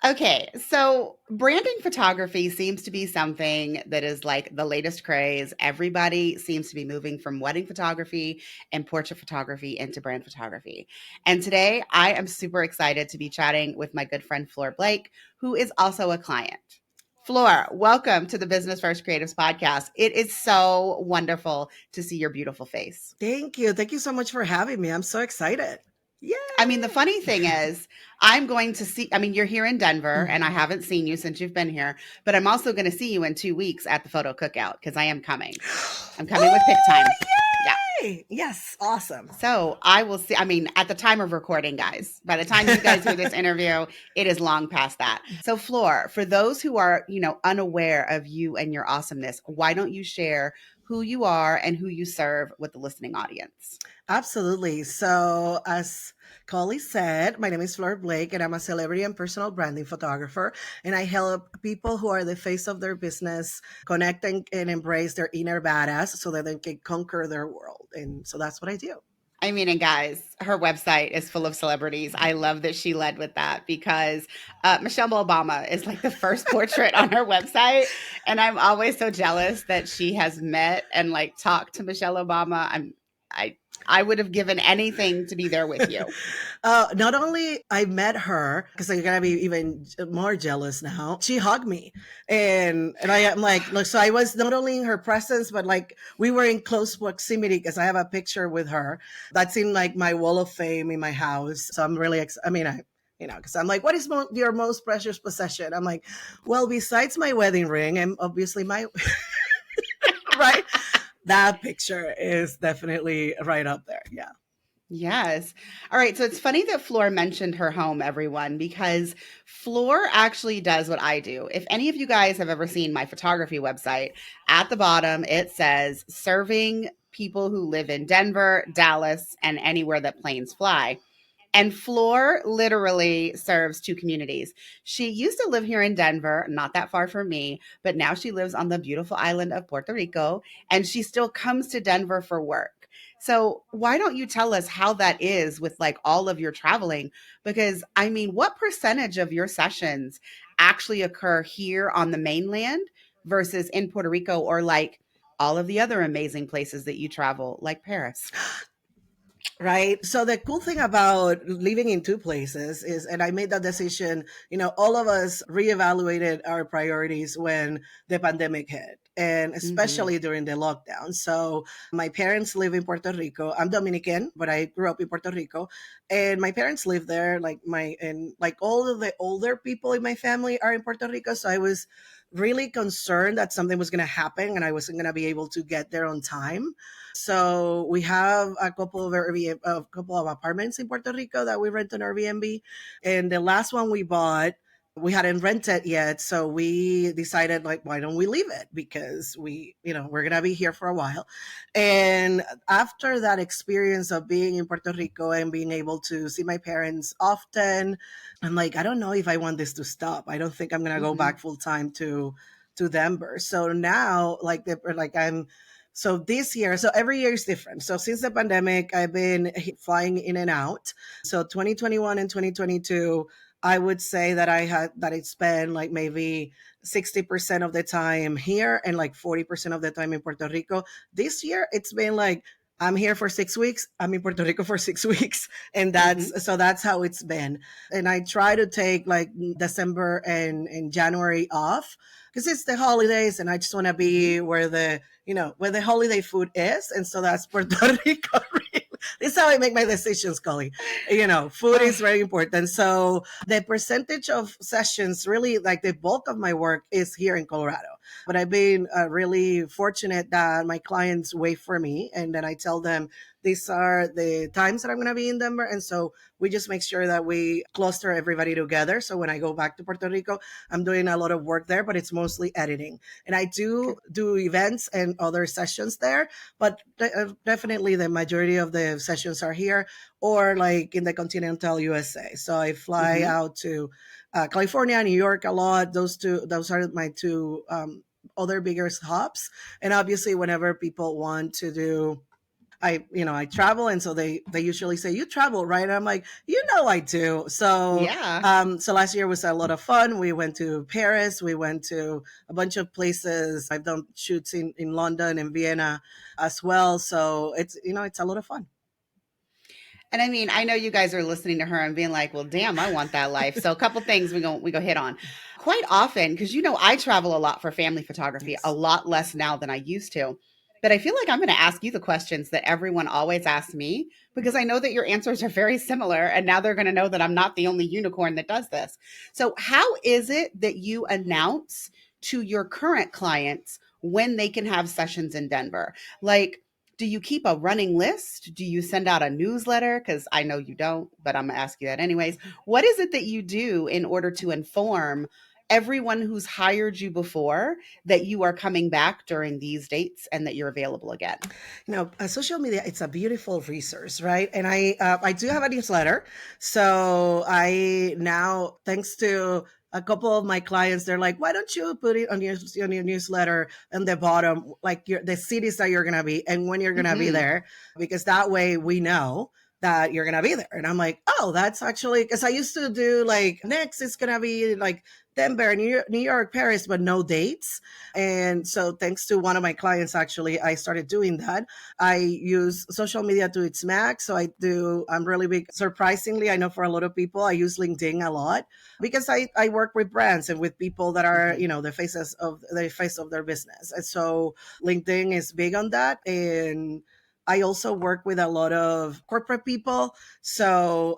Okay, so branding photography seems to be something that is like the latest craze. Everybody seems to be moving from wedding photography and portrait photography into brand photography. And today I am super excited to be chatting with my good friend Flor Blake, who is also a client. Flor, welcome to the Business First Creatives podcast. It is so wonderful to see your beautiful face. Thank you. Thank you so much for having me. I'm so excited. I mean, the Yay! funny thing is, I'm going to see, I mean, you're here in Denver and I Mhm. haven't seen you since you've been here, but I'm also going to see you in 2 weeks at the photo cookout because I am coming. I'm coming with pick Oh, time. Yeah. yay! Yes, awesome. So I will see, I mean, at the time of recording, guys, by the time you guys hear this interview, it is long past that. So, Flor, for those who are, unaware of you and your awesomeness, why don't you share who you are and who you serve with the listening audience? Absolutely. So, as Colie said, my name is Flor Blake, and I'm a celebrity and personal branding photographer. And I help people who are the face of their business connect and embrace their inner badass so that they can conquer their world. And so that's what I do. I mean, and guys, her website is full of celebrities. I love that she led with that because Michelle Obama is like the first portrait on her website, and I'm always so jealous that she has met and like talked to Michelle Obama. I I would have given anything to be there with you. Not only I met her because I'm gonna be even more jealous now. She hugged me, and I am like, look. So I was not only in her presence, but like we were in close proximity because I have a picture with her that's in like my wall of fame in my house. So I'm really, I mean, because I'm like, what is your most precious possession? I'm like, well, besides my wedding ring and obviously my right, that picture is definitely right up there. Yeah. Yes. All right. So it's funny that Flor mentioned her home, everyone, because Flor actually does what I do. If any of you guys have ever seen my photography website, at the bottom it says serving people who live in Denver, Dallas, and anywhere that planes fly. And Flor literally serves two communities. She used to live here in Denver, not that far from me, but now she lives on the beautiful island of Puerto Rico, and she still comes to Denver for work. So, why don't you tell us how that is with like all of your traveling? Because I mean, what percentage of your sessions actually occur here on the mainland versus in Puerto Rico or like all of the other amazing places that you travel, like Paris? Right. So the cool thing about living in two places is, and I made that decision, all of us reevaluated our priorities when the pandemic hit. And Hmm. especially during the lockdown. So, my parents live in Puerto Rico. I'm Dominican, but I grew up in Puerto Rico. And my parents live there. And like all of the older people in my family are in Puerto Rico. So, I was really concerned that something was going to happen and I wasn't going to be able to get there on time. So we have a couple of apartments in Puerto Rico that we rent on Airbnb, and the last one we bought, we hadn't rented yet, so we decided like, why don't we leave it? Because we're gonna be here for a while. And after that experience of being in Puerto Rico and being able to see my parents often, I'm like, I don't know if I want this to stop. I don't think I'm gonna go Hmm. back full time to Denver. So now, like I'm so this year, so every year is different. So since the pandemic, I've been flying in and out. So 2021 and 2022, I would say that I spent like maybe 60% of the time here and like 40% of the time in Puerto Rico. This year, it's been like I'm here for 6 weeks. I'm in Puerto Rico for 6 weeks. And Hmm. that's how it's been. And I try to take like December and January off because it's the holidays and I just want to Hmm. be where the holiday food is. And so that's Puerto Rico. Really. This is how I make my decisions, Collie. Food is very important. So the percentage of sessions, really like the bulk of my work is here in Colorado. But I've been really fortunate that my clients wait for me and then I tell them these are the times that I'm going to be in Denver. And so we just make sure that we cluster everybody together. So when I go back to Puerto Rico, I'm doing a lot of work there, but it's mostly editing. And I do events and other sessions there, but definitely the majority of the sessions are here or like in the continental USA. So I fly Hmm. out to California, New York a lot. Those are my two other bigger hubs. And obviously, whenever people want to do I travel, and so they usually say, "You travel, right?" And I'm like, I do. So Yeah. so last year was a lot of fun. We went to Paris, we went to a bunch of places. I've done shoots in London and Vienna as well. So it's a lot of fun. And I mean, I know you guys are listening to her and being like, "Well, damn, I want that life." So a couple things we go hit on. Quite often, because I travel a lot for family photography, a Yes. lot less now than I used to. But I feel like I'm going to ask you the questions that everyone always asks me because I know that your answers are very similar. And now they're going to know that I'm not the only unicorn that does this. So, how is it that you announce to your current clients when they can have sessions in Denver? Like, do you keep a running list? Do you send out a newsletter? Because I know you don't, but I'm going to ask you that anyways. What is it that you do in order to inform everyone who's hired you before that you are coming back during these dates and that you're available again? Social media, it's a beautiful resource, right? And I do have a newsletter. So I now, thanks to a couple of my clients, they're like, why don't you put it on your newsletter in the bottom, like the cities that you're gonna be and when you're gonna be Hmm. there, because that way we know that you're gonna be there. And I'm like, oh, that's actually, because I used to do like, next it's gonna be like Denver, New York, Paris, but no dates. And so thanks to one of my clients, actually, I started doing that. I use social media to its max. So I'm really big. Surprisingly, I know for a lot of people, I use LinkedIn a lot because I work with brands and with people that are, Hmm. the face of their business. And so LinkedIn is big on that. And I also work with a lot of corporate people. So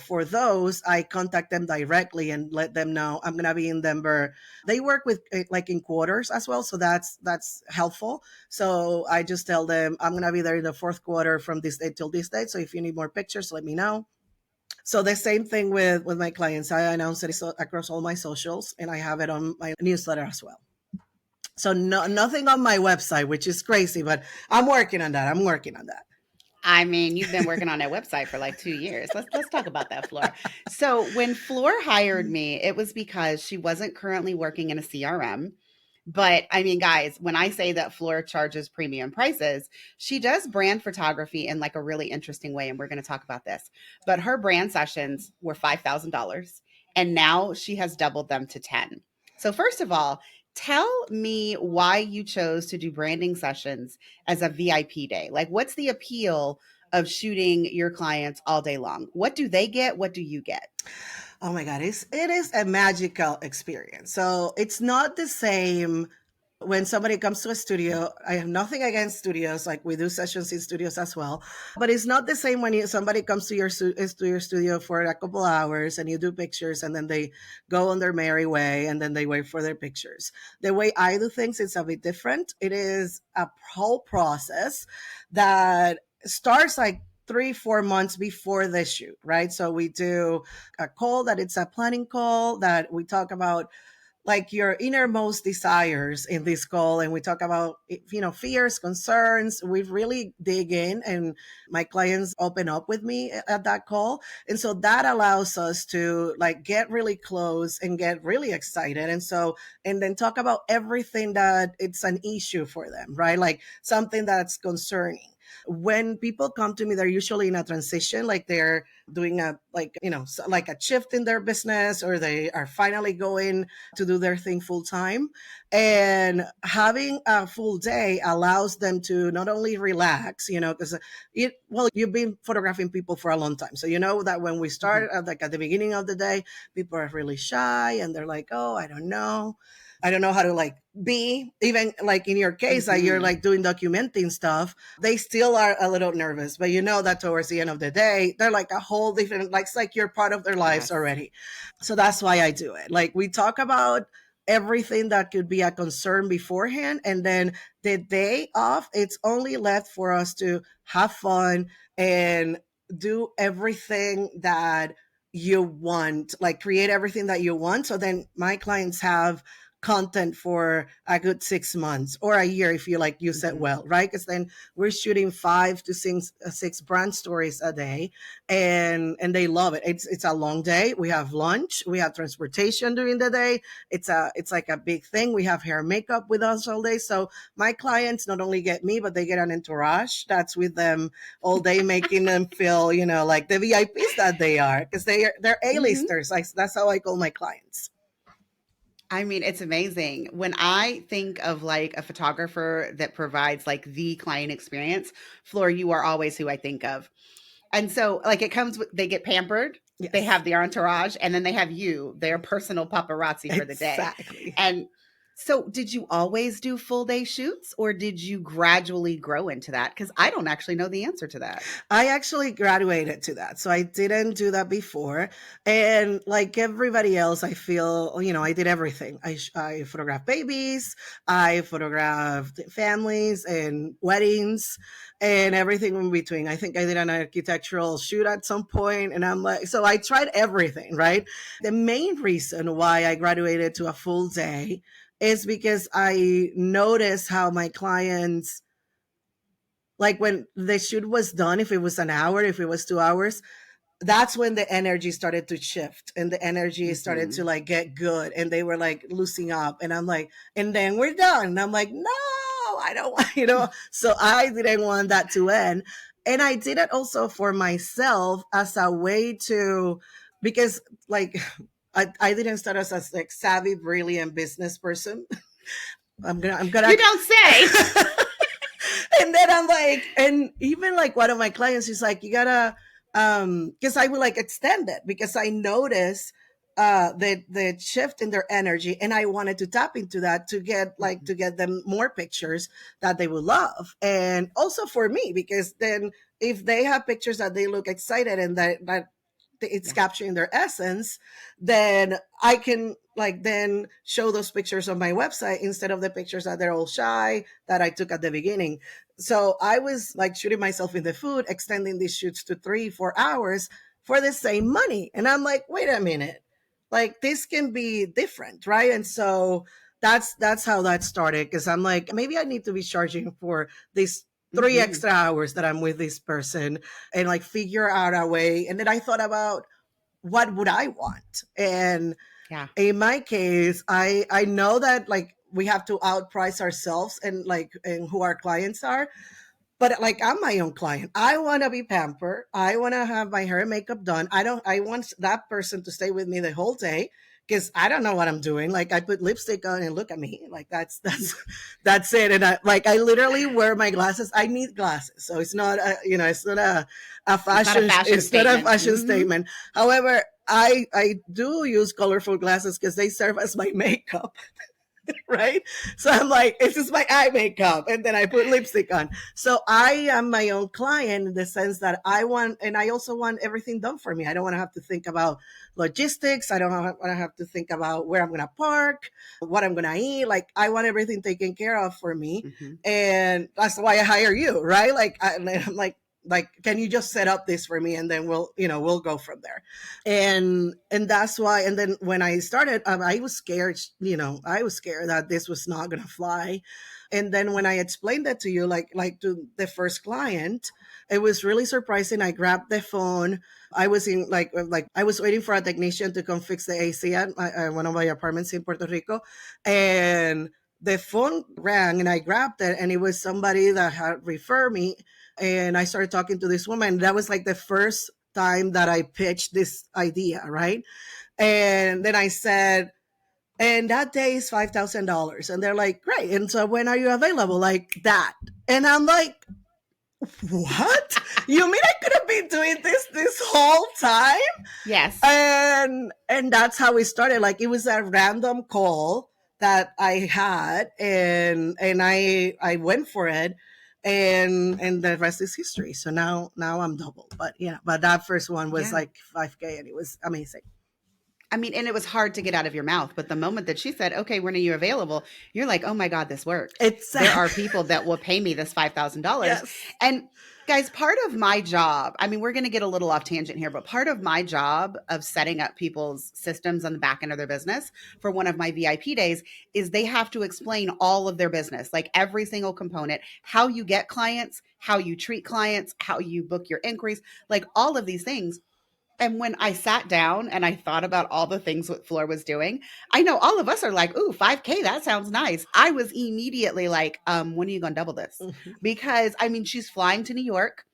for those, I contact them directly and let them know I'm going to be in Denver. They work with like in quarters as well. So that's helpful. So I just tell them I'm gonna be there in the fourth quarter from this date till this date. So if you need more pictures, let me know. So the same thing with my clients. I announce it across all my socials, and I have it on my newsletter as well. So nothing on my website, which is crazy, but I'm working on that. I'm working on that. I mean, you've been working on that website for like 2 years. Let's talk about that, Flor. So when Flor hired me, it was because she wasn't currently working in a CRM. But I mean, guys, when I say that Flor charges premium prices, she does brand photography in like a really interesting way. And we're going to talk about this. But her brand sessions were $5,000 and now she has doubled them to 10. So first of all, tell me why you chose to do branding sessions as a VIP day. Like what's the appeal of shooting your clients all day long? What do they get? What do you get? Oh my God, it is a magical experience. So it's not the same when somebody comes to a studio. I have nothing against studios, like we do sessions in studios as well, but it's not the same when somebody comes to your studio for a couple hours and you do pictures and then they go on their merry way and then they wait for their pictures. The way I do things is a bit different. It is a whole process that starts like 3-4 months before the shoot, right? So we do a call that it's a planning call that we talk about like your innermost desires in this call, and we talk about fears, concerns. We really dig in, and my clients open up with me at that call, and so that allows us to like get really close and get really excited, and then talk about everything that it's an issue for them, right? Like something that's concerning. When people come to me, they're usually in a transition, like they're doing like a shift in their business, or they are finally going to do their thing full time. And having a full day allows them to not only relax, because you've been photographing people for a long time. So you know that when we start like at the beginning of the day, people are really shy and they're like, oh, I don't know. I don't know how to like be, even like in your case that you're Mm-hmm. like doing documenting stuff, they still are a little nervous, but you know that towards the end of the day, they're like a whole different, like it's like you're part of their lives Yes. already. So that's why I do it. Like we talk about everything that could be a concern beforehand. And then the day off, it's only left for us to have fun and do everything that you want, like create everything that you want. So then my clients have content for a good 6 months or a year if you like use it Mhm. well, right? Because then we're shooting 5 to 6 brand stories a day, and they love it. It's a long day. We have lunch, we have transportation during the day. It's like a big thing. We have hair and makeup with us all day. So my clients not only get me, but they get an entourage that's with them all day, making them feel, like the VIPs that they are, because they're Mhm. A-listers. Like, that's how I call my clients. I mean, it's amazing. When I think of like a photographer that provides like the client experience, Flor, you are always who I think of. And so, like, it comes with, they get pampered, they Yes, have the entourage, and then they have you, their personal paparazzi for the day. exactly. And so, did you always do full day shoots or did you gradually grow into that? Because I don't actually know the answer to that. I actually graduated to that. So I didn't do that before. And like everybody else, I feel, I did everything. I photographed babies, I photographed families and weddings and everything in between. I think I did an architectural shoot at some point, and I'm like, so I tried everything, right? The main reason why I graduated to a full day is because I noticed how my clients, like when the shoot was done, if it was an hour, if it was 2 hours, that's when the energy started to shift and the energy started to Hmm. like get good, and they were like loosening up, and I'm like, and then we're done, and I'm like, no, I don't want, so I didn't want that to end. And I did it also for myself as a way to, because like I didn't start as a like savvy brilliant business person. I'm gonna You don't say. and then I'm like, and even like one of my clients is like, you gotta, because I will like extend it because I noticed the shift in their energy, and I wanted to tap into that to get them more pictures that they would love, and also for me, because then if they have pictures that they look excited and that it's Yeah. capturing their essence, then I can like then show those pictures on my website instead of the pictures that they're all shy that I took at the beginning. So I was like shooting myself in the foot, extending these shoots to 3 4 hours for the same money, and I'm like, wait a minute, like this can be different, right? And so that's how that started, because I'm like, maybe I need to be charging for these three Hmm. extra hours that I'm with this person, and like figure out a way. And then I thought about what would I want. And Yeah. in my case, I know that like we have to outprice ourselves and like and who our clients are. But like I'm my own client. I want to be pampered. I want to have my hair and makeup done. I want that person to stay with me the whole day because I don't know what I'm doing. Like I put lipstick on and look at me. Like that's it. And I literally wear my glasses. I need glasses. So it's not it's not a It's not a fashion fashion it's not a statement. fashion Hmm. statement. However, I do use colorful glasses because they serve as my makeup. Right? So I'm like, it's just my eye makeup, and then I put lipstick on. So I am my own client in the sense that I want, and I also want everything done for me. I don't want to have to think about logistics. I don't want to have to think about where I'm going to park, what I'm going to eat. Like I want everything taken care of for me, Hmm. and that's why I hire you, right? I'm like, can you just set up this for me, and then we'll go from there. And that's why. And then when I started, I was scared, I was scared that this was not gonna fly. And then when I explained that to you, like to the first client, it was really surprising. I grabbed the phone. I was in like I was waiting for a technician to come fix the AC at one of my apartments in Puerto Rico, and the phone rang, and I grabbed it, and it was somebody that had referred me. And I started talking to this woman. That was like the first time that I pitched this idea, right? And then I said, and that day is $5,000. And they're like, great. And so when are you available? Like that. And I'm like, what? You mean I could have been doing this whole time? Yes. And that's how we started. Like it was a random call that I had, and I went for it, and the rest is history. So now I'm double. But but that first one was Yeah. like 5K, and it was amazing. I mean, and it was hard to get out of your mouth, but the moment that she said, "Okay, when are you available?" You're like, "Oh my god, this works. There are Exactly. people that will pay me this $5,000." Yes. And Guys, part of my job, I mean, we're going to get a little off tangent here, but part of my job of setting up people's systems on the back end of their business for one of my VIP days is they have to explain all of their business, like every single component, how you get clients, how you treat clients, how you book your inquiries, like all of these things. And when I sat down and I thought about all the things what Flor was doing, I know all of us are like, ooh, 5K, that sounds nice. I was immediately like, when are you going to double this? Mhm. Because I mean, she's flying to New York.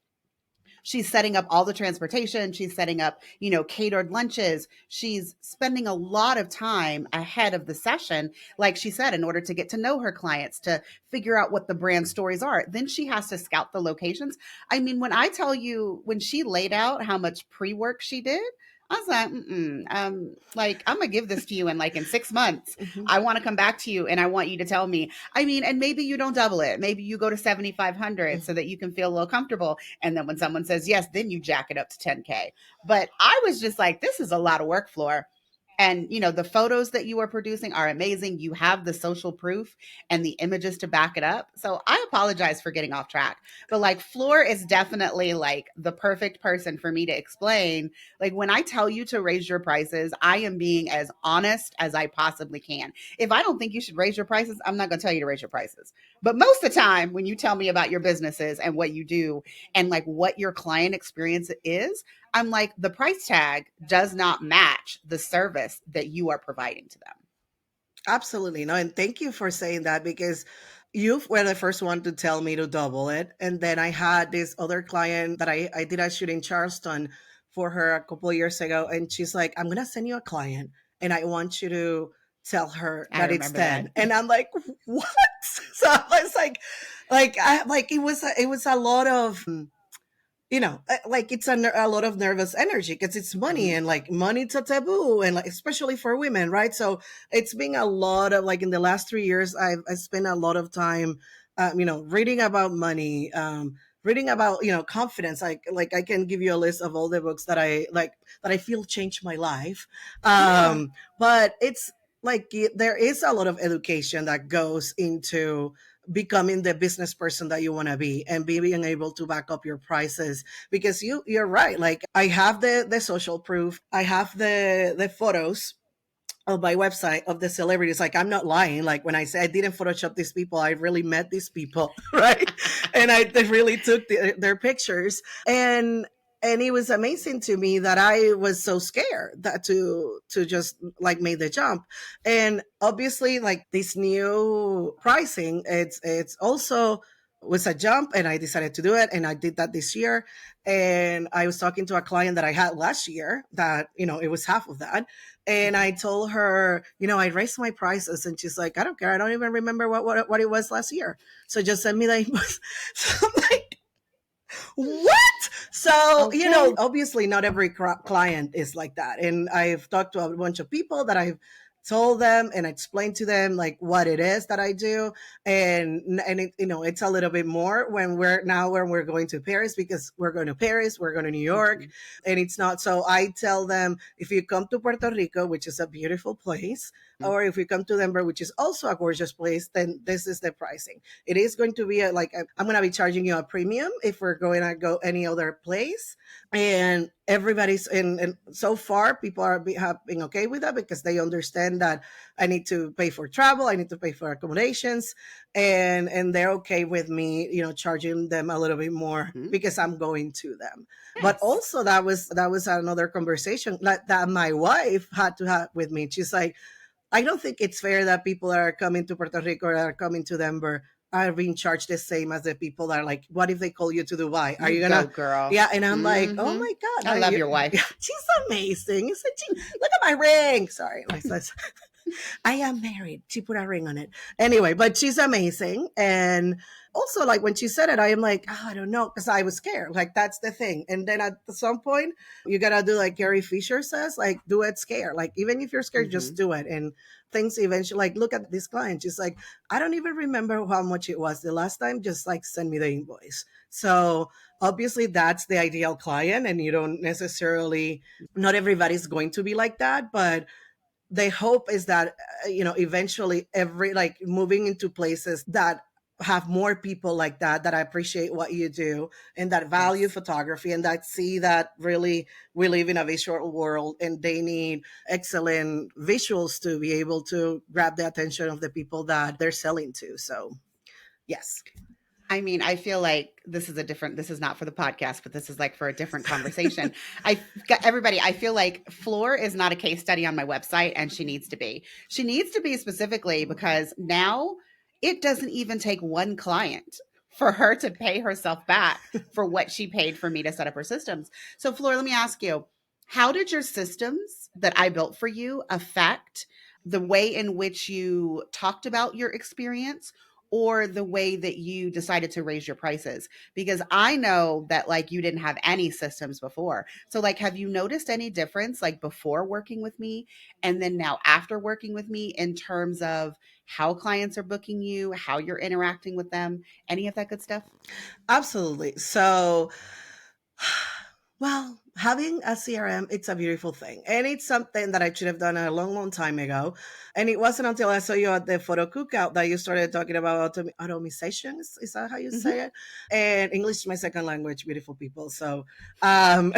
She's setting up all the transportation. She's setting up, catered lunches. She's spending a lot of time ahead of the session, like she said, in order to get to know her clients, to figure out what the brand stories are. Then she has to scout the locations. I mean, when I tell you, when she laid out how much pre work she did, I was like, like I'm gonna give this to you in like in 6 months. Mhm. I want to come back to you and I want you to tell me. I mean, and maybe you don't double it. Maybe you go to 7,500 so Mhm. that you can feel a little comfortable. And then when someone says yes, then you jack it up to 10K. But I was just like, this is a lot of work, Floor. And the photos that you are producing are amazing. You have the social proof and the images to back it up. So I apologize for getting off track. But like Floor is definitely like the perfect person for me to explain. Like when I tell you to raise your prices, I am being as honest as I possibly can. If I don't think you should raise your prices, I'm not going to tell you to raise your prices. But most of the time, when you tell me about your businesses and what you do and like what your client experience is, I'm like, the price tag does not match the service that you are providing to them. Absolutely. No, and thank you for saying that because you were the first one to tell me to double it. And then I had this other client that I did a shoot in Charleston for her a couple of years ago. And she's like, I'm going to send you a client and I want you to tell her I that it's remember that. 10. And I'm like, what? So I was like, it was a lot of, like it's a lot of nervous energy because it's money Mhm. and like money's a taboo and like especially for women, right? So it's been a lot of like in the last 3 years I spent a lot of time reading about money, reading about confidence. Like I can give you a list of all the books that I like that I feel changed my life. Yeah. But it's like there is a lot of education that goes into becoming the business person that you want to be and being able to back up your prices because you're right. Like I have the social proof, I have the photos of my website of the celebrities. Like I'm not lying. Like when I say I didn't Photoshop these people, I really met these people, right? And they really took their pictures, and it was amazing to me that I was so scared that to just like make the jump. And obviously, like this new pricing, it's also was a jump, and I decided to do it, and I did that this year. And I was talking to a client that I had last year that it was half of that, and Mhm. I told her, I raised my prices, and she's like, I don't care. I don't even remember what it was last year. So just send me the invoice. So I'm like, what? So, Okay. obviously not every client is like that. And I've talked to a bunch of people that I've told them and explained to them like what it is that I do. And it's a little bit more when we're going to Paris, because we're going to Paris, we're going to New York, Mhm. and it's not. So I tell them, if you come to Puerto Rico, which is a beautiful place, or if you come to Denver, which is also a gorgeous place, then this is the pricing. It is going to be I'm going to be charging you a premium if we're going to go any other place. And everybody's and so far people have been okay with that because they understand that I need to pay for travel, I need to pay for accommodations, and they're okay with me, charging them a little bit more Mhm. because I'm going to them. But Yes. also that was another conversation that my wife had to have with me. She's like, I don't think it's fair that people that are coming to Puerto Rico or are coming to Denver are being charged the same as the people that are like, what if they call you to Dubai? Are You you go, gonna? girl. Yeah, and I'm like, oh Mhm. my god, I love your yeah, wife. she's amazing. It's like, look at my ring. Sorry, I am married. She put a ring on it. Anyway, but she's amazing. And also, like when she said it, I am like, oh, I don't know, because I was scared. Like that's the thing. And then at some point, you gotta do like Gary Fisher says, like do it scared. Like even if you're scared, just Mhm. do it. And things eventually, like look at this client. She's like, I don't even remember how much it was the last time. Just like send me the invoice. So obviously, that's the ideal client, and you don't necessarily. Not everybody's going to be like that, but the hope is that eventually every like moving into places that have more people like that that appreciate what you do and that value Yes. photography and that see that really we live in a visual world and they need excellent visuals to be able to grab the attention of the people that they're selling to. So yes. I mean, I feel like this is not for the podcast, but this is like for a different conversation. I got everybody, I feel like Flor is not a case study on my website and she needs to be. She needs to be specifically because now it doesn't even take one client for her to pay herself back for what she paid for me to set up her systems. So Flor, let me ask you, how did your systems that I built for you affect the way in which you talked about your experience or the way that you decided to raise your prices? Because I know that like you didn't have any systems before. So like have you noticed any difference like before working with me and then now after working with me in terms of how clients are booking you, how you're interacting with them, any of that good stuff? Absolutely. So, well, having a CRM, it's a beautiful thing. And it's something that I should have done a long, long time ago. And it wasn't until I saw you at the photo cookout that you started talking about automation. Is that how you Mhm. say it? And English is my second language, beautiful people. So, um,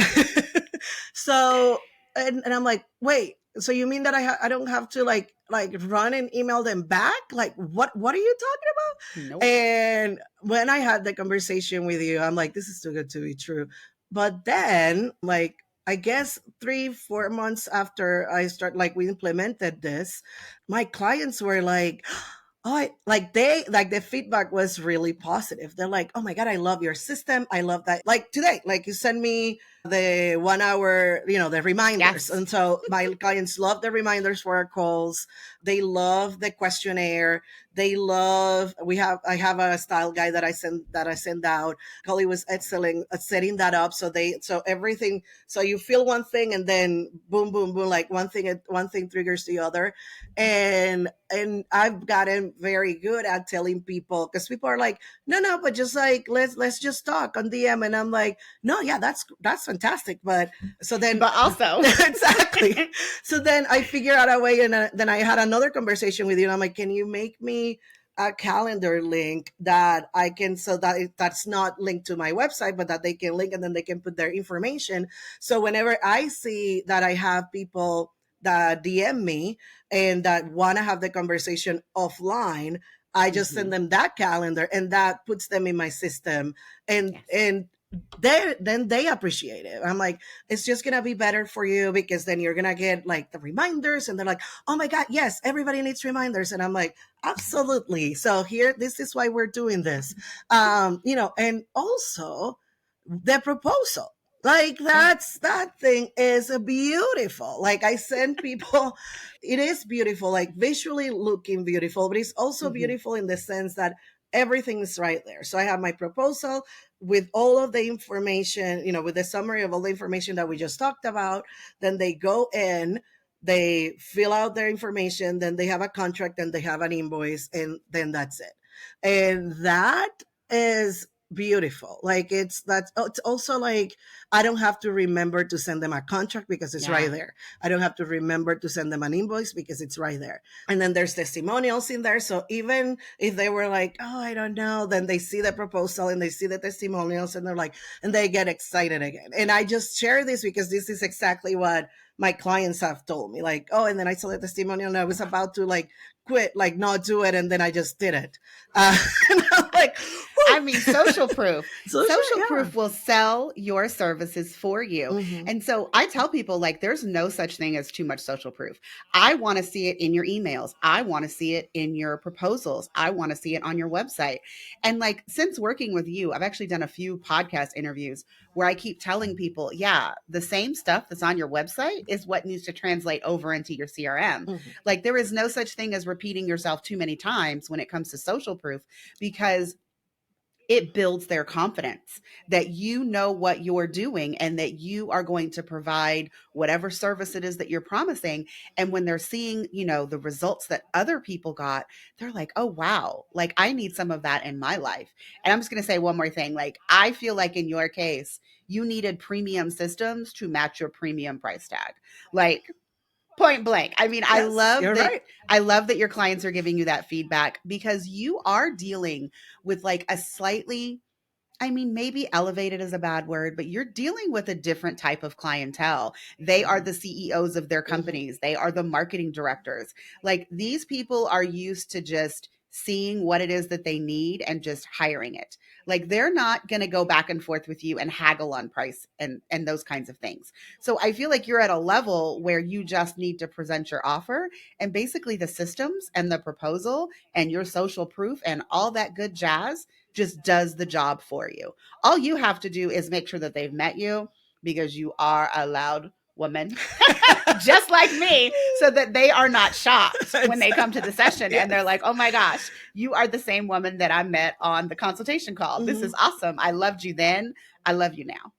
so, and I'm like, wait, so you mean that I don't have to like run and email them back? Like, what are you talking about? Nope. And when I had the conversation with you, I'm like, this is too good to be true. But then, like, I guess 3 4 months after I start, like, we implemented this, my clients were like, oh, like the feedback was really positive. They're like, oh my God, I love your system. I love that. Like today, like you send me the 1 hour, the reminders. Yes. And so my clients love the reminders for our calls. They love the questionnaire. I have a style guide that I send out. Colie was excellent at setting that up. So everything, so you feel one thing and then boom, boom, boom, like one thing triggers the other. And I've gotten very good at telling people because people are like, no, but just like let's just talk on DM, and I'm like, no, yeah, that's fantastic. But so then But also, exactly. So then I figure out a way, and then I had another conversation with you, and I'm like, can you make me a calendar link that I can, so that that's not linked to my website, but that they can link and then they can put their information. So whenever I see that I have people that DM me and that want to have the conversation offline, I just send mhm, them that calendar and that puts them in my system. and yes. and then they appreciate it. I'm like, it's just gonna be better for you because then you're gonna get like the reminders, and they're like, oh my God, yes, everybody needs reminders. And I'm like, absolutely. So here, this is why we're doing this. And also the proposal, like Oh, that thing is beautiful. Like I send people, it is beautiful, like visually looking beautiful, but it's also mhm, beautiful in the sense that everything is right there. So I have my proposal with all of the information, with the summary of all the information that we just talked about. Then they go in, they fill out their information, then they have a contract, and they have an invoice, and then that's it. And that is beautiful. Like it's also like I don't have to remember to send them a contract because it's right yeah. there. I don't have to remember to send them an invoice because it's right there. And then there's testimonials in there. So even if they were like, oh, I don't know, then they see the proposal and they see the testimonials and they're like, and they get excited again. And I just share this because this is exactly what my clients have told me. Like, oh, and then I saw the testimonial and I was about to like quit, like not do it. And then I just did it. And I'm like, I whoo. mean, social proof. So sure, Social yeah. proof will sell your services for you. Hmm. And so I tell people, like, there's no such thing as too much social proof. I want to see it in your emails. I want to see it in your proposals. I want to see it on your website. And like, since working with you, I've actually done a few podcast interviews where I keep telling people, yeah, the same stuff that's on your website is what needs to translate over into your CRM. Hmm. Like, there is no such thing as repeating yourself too many times when it comes to social proof because it builds their confidence that you know what you're doing and that you are going to provide whatever service it is that you're promising. And when they're seeing, the results that other people got, they're like, oh, wow, like I need some of that in my life. And I'm just going to say one more thing. Like, I feel like in your case, you needed premium systems to match your premium price tag. Like, Point blank. I mean, Yes, you're right. I love that your clients are giving you that feedback because you are dealing with like a slightly, I mean, maybe elevated is a bad word, but you're dealing with a different type of clientele. They are the CEOs of their Mhm. companies, they are the marketing directors. Like these people are used to just seeing what it is that they need and just hiring it. Like they're not going to go back and forth with you and haggle on price and those kinds of things. So I feel like you're at a level where you just need to present your offer and basically the systems and the proposal and your social proof and all that good jazz just does the job for you. All you have to do is make sure that they've met you because you are a loud woman, just like me, so that they are not shocked when they come to the session and they're Yes. like, oh my gosh, you are the same woman that I met on the consultation call. This is Mhm. awesome. I loved you then. I love you now.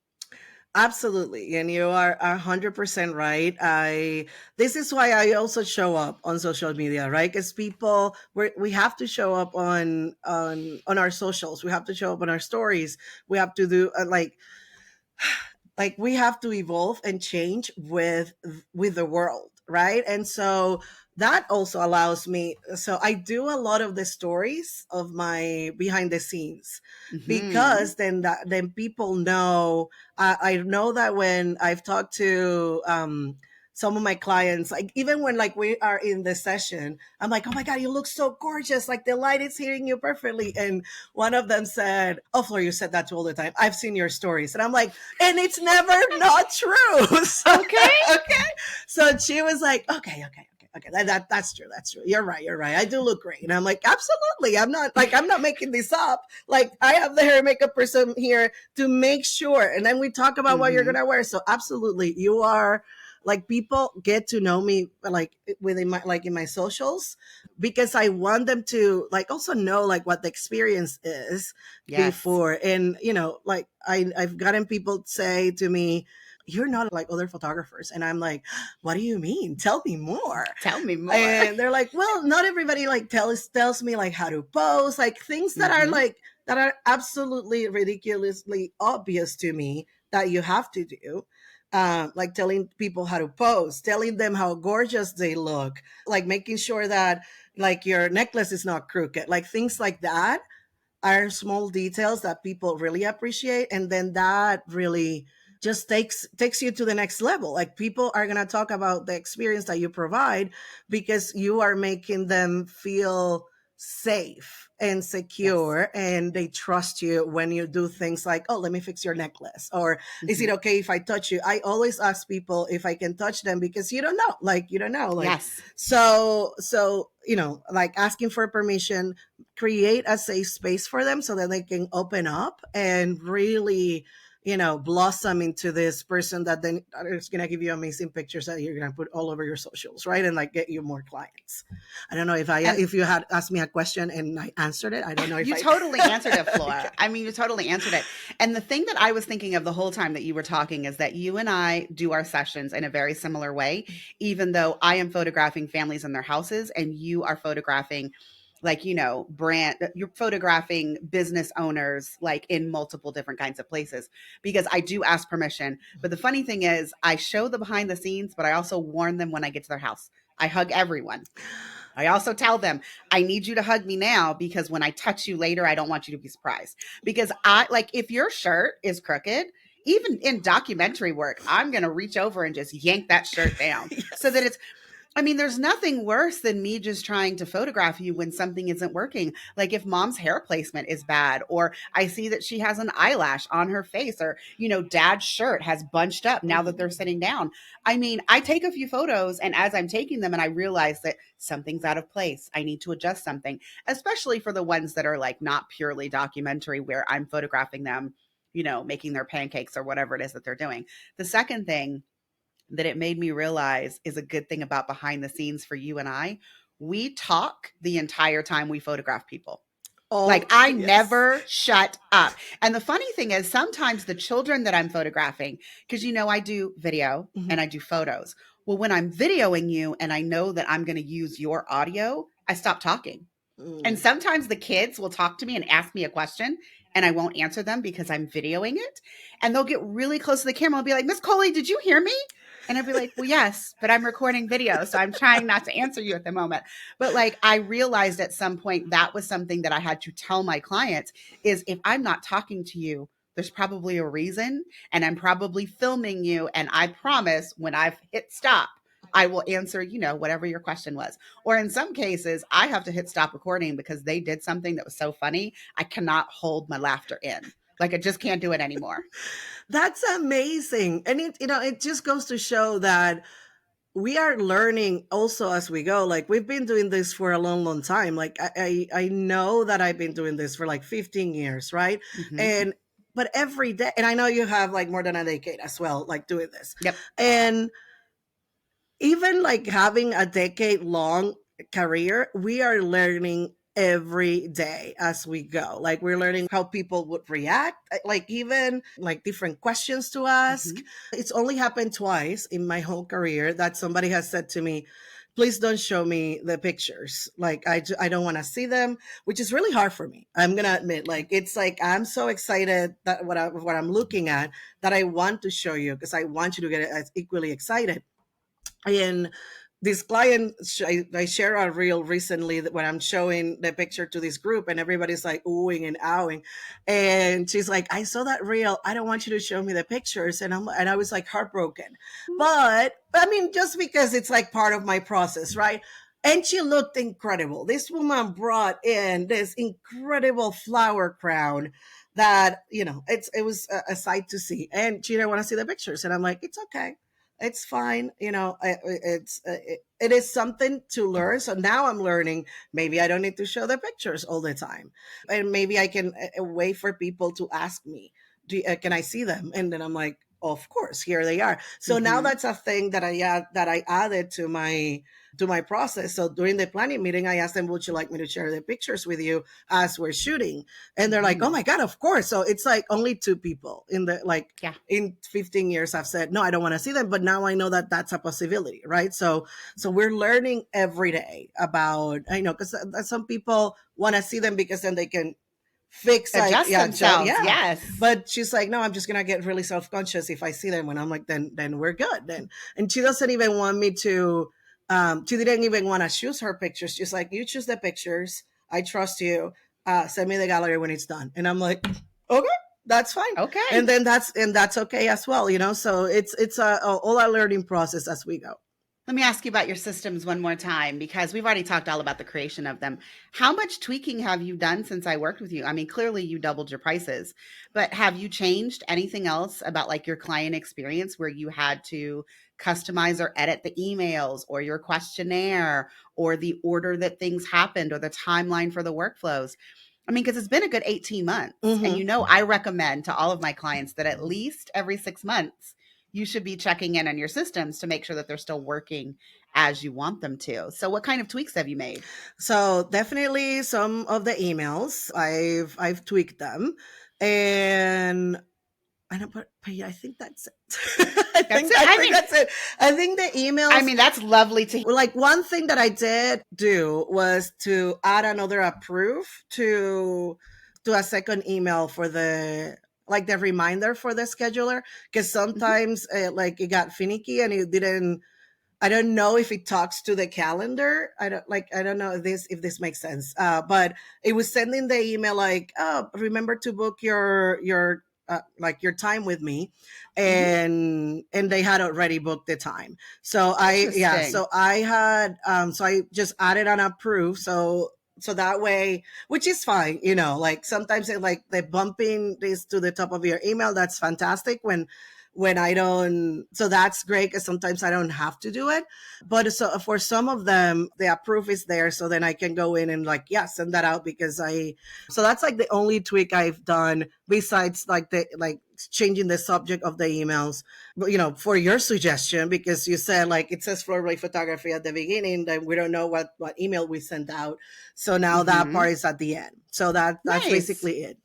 Absolutely, and you are 100% right. I This is why I also show up on social media, right? Because we have to show up on our socials. We have to show up on our stories. We have to do like we have to evolve and change with the world, right? And so that also allows me, so I do a lot of the stories of my behind the scenes, Hmm. because then people know. I know that when I've talked to some of my clients, like even when like we are in the session, I'm like, oh my god, you look so gorgeous, like the light is hitting you perfectly. And one of them said, oh Flor, you said that all the time, I've seen your stories. And I'm like, and it's never not true. So, Okay. okay. So she was like, okay, that's true. That's true. You're right. You're right. I do look great. And I'm like, absolutely. I'm not making this up. Like I have the hair and makeup person here to make sure. And then we talk about what you're Hmm. gonna wear. So absolutely, you are like, people get to know me like within my, like in my socials, because I want them to like also know like what the experience is Yes. before. And like I've gotten people say to me, you're not like other photographers. And I'm like, what do you mean? Tell me more. Tell me more. And they're like, well, not everybody like tells me like how to pose, like things that are Hmm. like that are absolutely ridiculously obvious to me that you have to do. Like telling people how to pose, telling them how gorgeous they look, like making sure that like your necklace is not crooked, like things like that are small details that people really appreciate. And then that really just takes you to the next level. Like people are going to talk about the experience that you provide, because you are making them feel safe and Yes. secure, and they trust you when you do things like, oh, let me fix your necklace, or is it Hmm. okay if I touch you? I always ask people if I can touch them, because you don't know, like you don't know, like, Yes. so like asking for permission, create a safe space for them so that they can open up and really blossom into this person that then is going to give you amazing pictures that you're going to put all over your socials, right? And like get you more clients. I don't know And if you had asked me a question and I answered it. I don't know if you I totally answered it, Flora. okay. I mean, you totally answered it. And the thing that I was thinking of the whole time that you were talking is that you and I do our sessions in a very similar way, even though I am photographing families in their houses and you are photographing like brand you're photographing business owners like in multiple different kinds of places because I do ask permission. But the funny thing is I show the behind the scenes, but I also warn them when I get to their house. I hug everyone. I also tell them, I need you to hug me now because when I touch you later, I don't want you to be surprised. Because I like if your shirt is crooked, even in documentary work, I'm going to reach over and just yank that shirt down so that Yes. it's I mean, there's nothing worse than me just trying to photograph you when something isn't working. Like if mom's hair placement is bad, or I see that she has an eyelash on her face, or, dad's shirt has bunched up now that Mhm. they're sitting down. I mean, I take a few photos, and as I'm taking them, and I realize that something's out of place, I need to adjust something, especially for the ones that are like not purely documentary where I'm photographing them, making their pancakes or whatever it is that they're doing. The second thing that it made me realize is a good thing about behind the scenes for you and I. We talk the entire time we photograph people. Like Oh, I yes. never shut up. And the funny thing is sometimes the children that I'm photographing, because I do video Mhm. and I do photos. Well, when I'm videoing you and I know that I'm going to use your audio, I stop talking. And Mm. sometimes the kids will talk to me and ask me a question and I won't answer them because I'm videoing it. And they'll get really close to the camera and be like, Miss Coley, did you hear me? And I'd be like, well, yes, but I'm recording video. So I'm trying not to answer you at the moment. But like, I realized at some point that was something that I had to tell my clients is if I'm not talking to you, there's probably a reason. And I'm probably filming you. And I promise when I've hit stop, I will answer, whatever your question was. Or in some cases, I have to hit stop recording because they did something that was so funny. I cannot hold my laughter in. Like I just can't do it anymore. That's amazing. And it just goes to show that we are learning also as we go. Like we've been doing this for a long, long time. Like I know that I've been doing this for like 15 years, right? Hmm. And but every day, and I know you have like more than a decade as well, like doing this. Yep. And even like having a decade long career, we are learning every day as we go. Like we're learning how people would react, like even like different questions to ask. Hmm. It's only happened twice in my whole career that somebody has said to me, please don't show me the pictures. Like I don't want to see them, which is really hard for me. I'm going to admit, like, it's like, I'm so excited that what I'm looking at that I want to show you because I want you to get as equally excited. And this client, I share a reel recently that when I'm showing the picture to this group and everybody's like oohing and ahhing, and she's like, I saw that reel, I don't want you to show me the pictures. And I was like heartbroken, but I mean, just because it's like part of my process, right? And she looked incredible. This woman brought in this incredible flower crown that, it was a sight to see, and she didn't want to see the pictures, and I'm like, it's okay, it's fine. It is something to learn. So now I'm learning, maybe I don't need to show the pictures all the time, and maybe I can wait for people to ask me, can I see them? And then I'm like, of course, here they are. So now Hmm. that's a thing that I added to my process. So during the planning meeting, I asked them, would you like me to share the pictures with you as we're shooting? And they're like, oh Hmm. my God, of course. So it's like only two people in the, like, Yeah. in 15 years I've said, no, I don't want to see them, but now I know that that's a possibility, right? So we're learning every day about, I know, because some people want to see them because then they can fix, like, Adjust yeah, Joe, themselves. yeah. Yes. But she's like, no, I'm just gonna get really self-conscious if I see them. When I'm like, then we're good then. And she doesn't even want me to, she didn't even want to choose her pictures. She's like, you choose the pictures, I trust you, send me the gallery when it's done. And I'm like, okay, that's fine. And Okay. then that's okay as well, so it's a all a learning process as we go. Let me ask you about your systems one more time because we've already talked all about the creation of them. How much tweaking have you done since I worked with you? I mean, clearly you doubled your prices, but have you changed anything else about like your client experience where you had to customize or edit the emails or your questionnaire or the order that things happened or the timeline for the workflows? I mean, because it's been a good 18 months. And Hmm. I recommend to all of my clients that at least every 6 months, you should be checking in on your systems to make sure that they're still working as you want them to. So, what kind of tweaks have you made? So definitely some of the emails I've tweaked them, and I know, but yeah, I think that's it. That's it. I think that's it. I think the I emails, mean, that's lovely to hear. like, one thing that I did do was to add another approve to a second email for the, like, the reminder for the scheduler, because Mhm. sometimes like it got finicky and it didn't, I don't know if it talks to the calendar. I don't know if this makes sense. But it was sending the email like, oh, remember to book your like your time with me, Mhm. and they had already booked the time. So Interesting. I just added an approve, so that way, which is fine, like sometimes it, like, the bumping this to the top of your email, that's fantastic when I don't. So that's great because sometimes I don't have to do it. But so for some of them, the approve is there. So then I can go in and, like, yeah, send that out because so that's like the only tweak I've done besides, like, changing the subject of the emails. But, for your suggestion, because you said, like, it says Flor photography at the beginning, then we don't know what email we sent out. So now that part Mhm. is at the end. So that's Nice. basically it.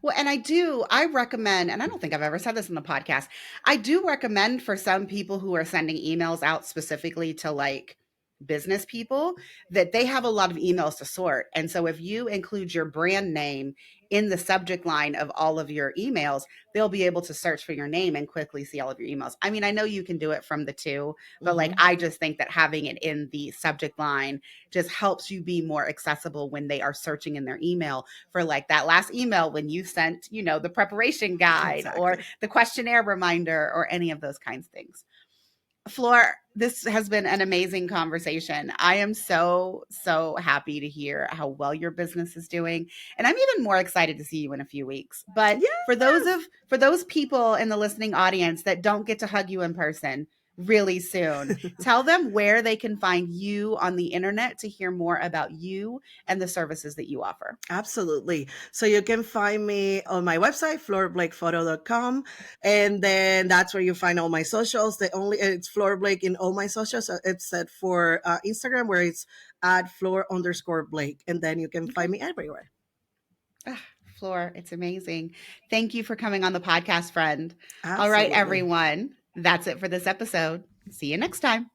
Well, and I recommend, and I don't think I've ever said this in the podcast. I do recommend for some people who are sending emails out specifically to like business people that they have a lot of emails to sort. And so if you include your brand name in the subject line of all of your emails, they'll be able to search for your name and quickly see all of your emails. I mean, I know you can do it from the two, but like Hmm. I just think that having it in the subject line just helps you be more accessible when they are searching in their email for like that last email when you sent, the preparation guide or Exactly. the questionnaire reminder or any of those kinds of things. Flor, this has been an amazing conversation. I am so, so happy to hear how well your business is doing. And I'm even more excited to see you in a few weeks. But Yes. for those people in the listening audience that don't get to hug you in person really soon, tell them where they can find you on the internet to hear more about you and the services that you offer. Absolutely. So you can find me on my website, florblakephoto.com. And then that's where you find all my socials. It's Flor Blake in all my socials. So it's set for Instagram where it's at Flor_Blake. And then you can find Okay. me everywhere. Ah, Flor, it's amazing. Thank you for coming on the podcast, friend. All right, Absolutely. everyone. That's it for this episode. See you next time.